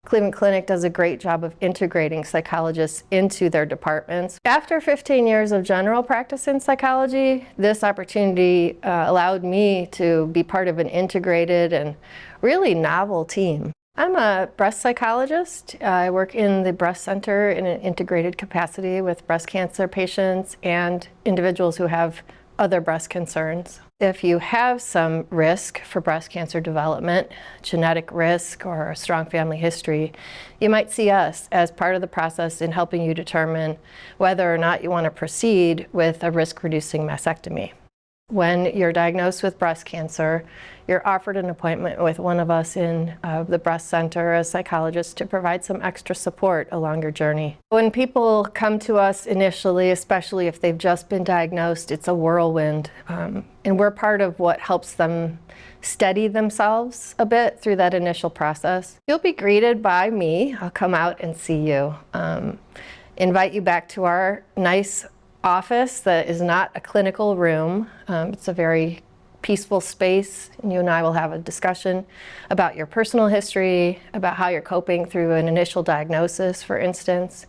Cleveland Clinic does a great job of integrating psychologists into their departments. After 15 years of general practice in psychology, this opportunity allowed me to be part of an integrated and really novel team. I'm a breast psychologist. I work in the breast center in an integrated capacity with breast cancer patients and individuals who have other breast concerns. If you have some risk for breast cancer development, genetic risk, or a strong family history, you might see us as part of the process in helping you determine whether or not you want to proceed with a risk-reducing mastectomy. When you're diagnosed with breast cancer, you're offered an appointment with one of us in the breast center, a psychologist, to provide some extra support along your journey. When people come to us initially, especially if they've just been diagnosed, it's a whirlwind. And we're part of what helps them steady themselves a bit through that initial process. You'll be greeted by me. I'll come out and see you. Invite you back to our nice office that is not a clinical room. It's a very peaceful space, and you and I will have a discussion about your personal history, about how you're coping through an initial diagnosis, for instance,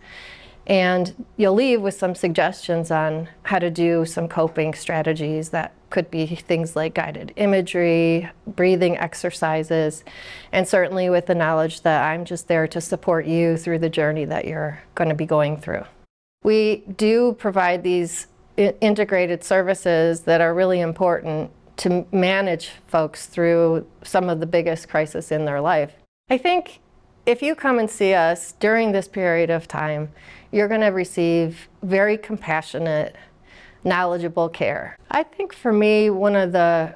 and you'll leave with some suggestions on how to do some coping strategies that could be things like guided imagery, breathing exercises, and certainly with the knowledge that I'm just there to support you through the journey that you're going to be going through. We do provide these integrated services that are really important to manage folks through some of the biggest crises in their life. I think if you come and see us during this period of time, you're going to receive very compassionate, knowledgeable care. I think for me, one of the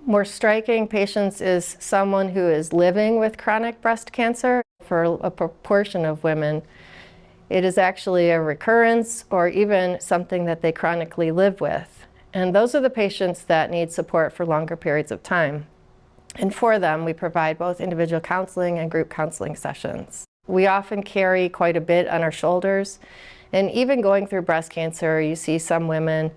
more striking patients is someone who is living with chronic breast cancer. For a proportion of women, it is actually a recurrence or even something that they chronically live with. And those are the patients that need support for longer periods of time. And for them, we provide both individual counseling and group counseling sessions. We often carry quite a bit on our shoulders. And even going through breast cancer, you see some women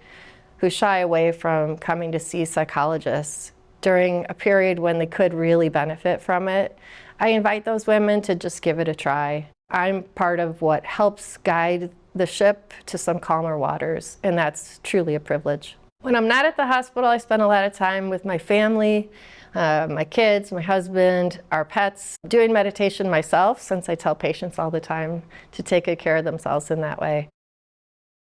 who shy away from coming to see psychologists during a period when they could really benefit from it. I invite those women to just give it a try. I'm part of what helps guide the ship to some calmer waters, and that's truly a privilege. When I'm not at the hospital, I spend a lot of time with my family, my kids, my husband, our pets, doing meditation myself, since I tell patients all the time to take good care of themselves in that way.